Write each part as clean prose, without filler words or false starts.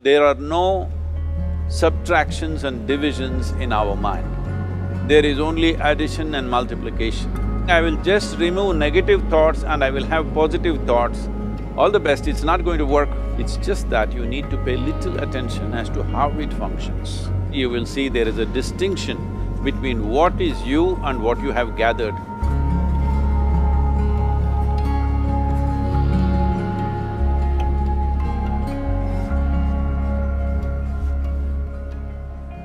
There are no subtractions and divisions in our mind. There is only addition and multiplication. I will just remove negative thoughts and I will have positive thoughts. All the best, it's not going to work. It's just that you need to pay little attention as to how it functions. You will see there is a distinction between what is you and what you have gathered.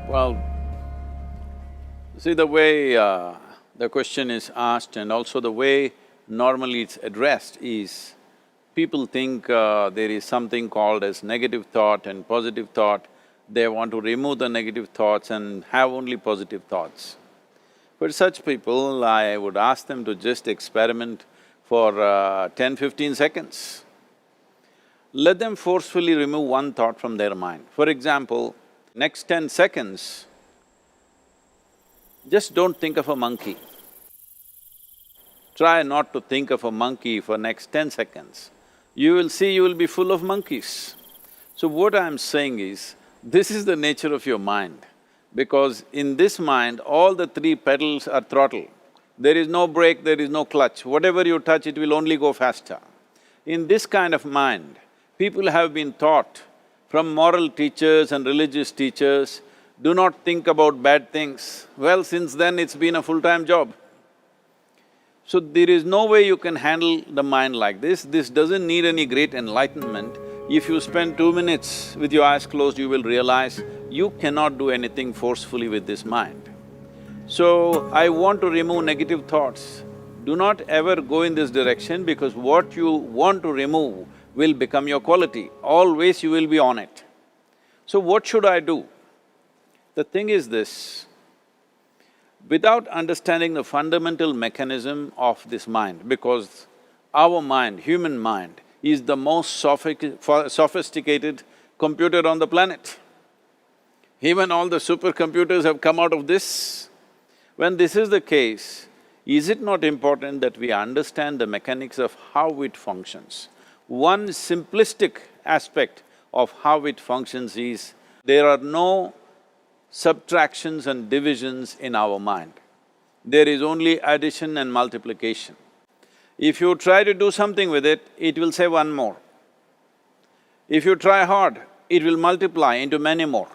Well, see the way the question is asked and also the way normally it's addressed is, people think there is something called as negative thought and positive thought. They want to remove the negative thoughts and have only positive thoughts. For such people, I would ask them to just experiment for 10-15 seconds. Let them forcefully remove one thought from their mind. For example, next 10 seconds, just don't think of a monkey. Try not to think of a monkey for next 10 seconds. You will see you will be full of monkeys. So what I'm saying is, this is the nature of your mind, because in this mind, all the three pedals are throttle. There is no brake, there is no clutch. Whatever you touch, it will only go faster. In this kind of mind, people have been taught from moral teachers and religious teachers, do not think about bad things. Well, since then it's been a full-time job. So there is no way you can handle the mind like this. This doesn't need any great enlightenment. If you spend 2 minutes with your eyes closed, you will realize you cannot do anything forcefully with this mind. So, I want to remove negative thoughts. Do not ever go in this direction, because what you want to remove will become your quality. Always you will be on it. So what should I do? The thing is this, without understanding the fundamental mechanism of this mind, because our mind, human mind, is the most sophisticated computer on the planet. Even all the supercomputers have come out of this. When this is the case, is it not important that we understand the mechanics of how it functions? One simplistic aspect of how it functions is, there are no subtractions and divisions in our mind. There is only addition and multiplication. If you try to do something with it, it will say one more. If you try hard, it will multiply into many more.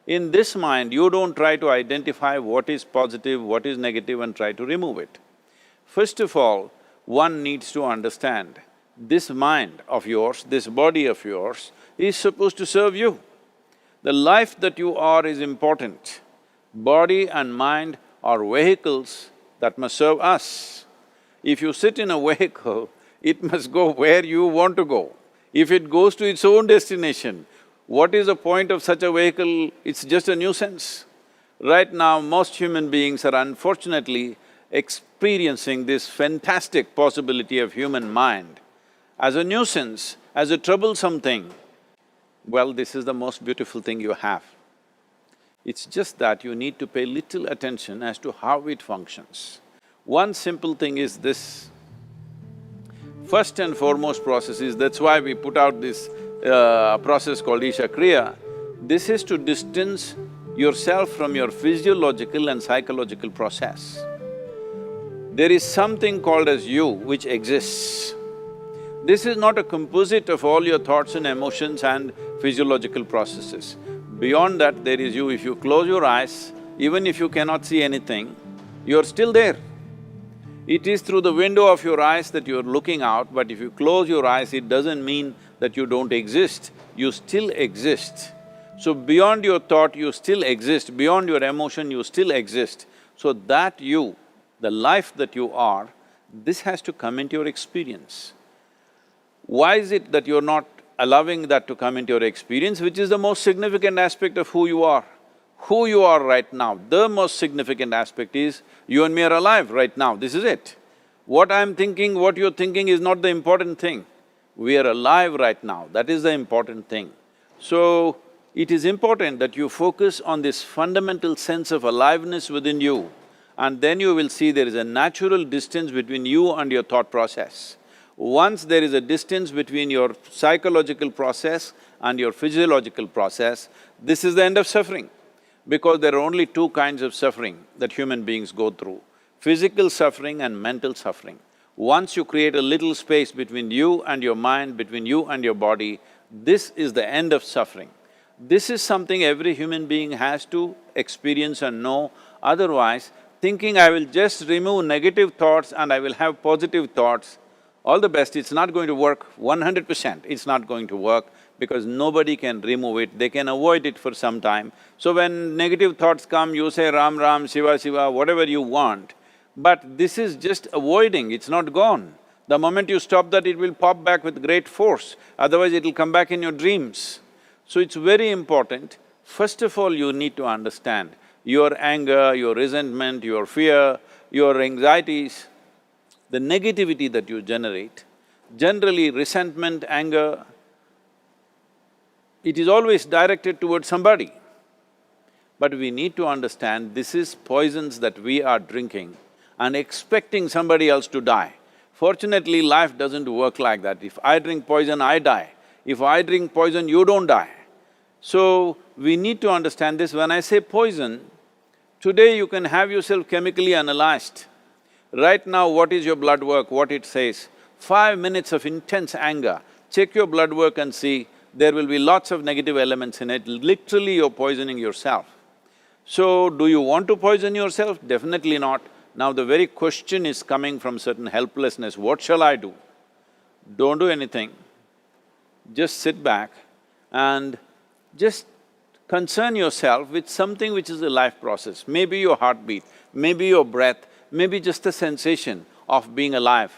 In this mind, you don't try to identify what is positive, what is negative and try to remove it. First of all, one needs to understand, this mind of yours, this body of yours is supposed to serve you. The life that you are is important. Body and mind are vehicles that must serve us. If you sit in a vehicle, it must go where you want to go. If it goes to its own destination, what is the point of such a vehicle? It's just a nuisance. Right now, most human beings are unfortunately experiencing this fantastic possibility of human mind as a nuisance, as a troublesome thing. Well, this is the most beautiful thing you have. It's just that you need to pay little attention as to how it functions. One simple thing is this. First and foremost process is, that's why we put out this process called Isha Kriya. This is to distance yourself from your physiological and psychological process. There is something called as you which exists. This is not a composite of all your thoughts and emotions and physiological processes. Beyond that, there is you. If you close your eyes, even if you cannot see anything, you're still there. It is through the window of your eyes that you're looking out, but if you close your eyes, it doesn't mean that you don't exist, you still exist. So beyond your thought, you still exist, beyond your emotion, you still exist. So that you, the life that you are, this has to come into your experience. Why is it that you're not allowing that to come into your experience, which is the most significant aspect of who you are? Who you are right now, the most significant aspect is, you and me are alive right now, this is it. What I'm thinking, what you're thinking is not the important thing. We are alive right now, that is the important thing. So, it is important that you focus on this fundamental sense of aliveness within you, and then you will see there is a natural distance between you and your thought process. Once there is a distance between your psychological process and your physiological process, this is the end of suffering. Because there are only two kinds of suffering that human beings go through, physical suffering and mental suffering. Once you create a little space between you and your mind, between you and your body, this is the end of suffering. This is something every human being has to experience and know, otherwise thinking I will just remove negative thoughts and I will have positive thoughts, all the best, it's not going to work 100%, it's not going to work because nobody can remove it, they can avoid it for some time. So when negative thoughts come, you say Ram Ram, Shiva Shiva, whatever you want, but this is just avoiding, it's not gone. The moment you stop that, it will pop back with great force, otherwise it'll come back in your dreams. So it's very important, first of all you need to understand your anger, your resentment, your fear, your anxieties, the negativity that you generate. Generally resentment, anger, it is always directed towards somebody. But we need to understand this is poisons that we are drinking and expecting somebody else to die. Fortunately, life doesn't work like that. If I drink poison, I die. If I drink poison, you don't die. So, we need to understand this. When I say poison, today you can have yourself chemically analyzed. Right now, what is your blood work, what it says? 5 minutes of intense anger, check your blood work and see, there will be lots of negative elements in it, literally you're poisoning yourself. So, do you want to poison yourself? Definitely not. Now the very question is coming from certain helplessness, what shall I do? Don't do anything, just sit back and just concern yourself with something which is a life process. Maybe your heartbeat, maybe your breath, maybe just a sensation of being alive.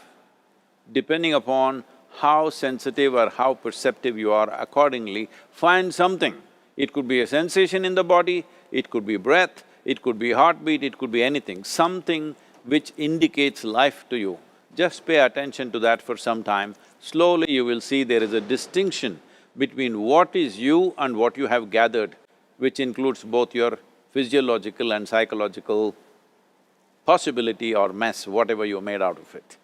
Depending upon how sensitive or how perceptive you are, accordingly, find something. It could be a sensation in the body, it could be breath, it could be heartbeat, it could be anything, something which indicates life to you. Just pay attention to that for some time. Slowly you will see there is a distinction between what is you and what you have gathered, which includes both your physiological and psychological possibility or mess, whatever you made out of it.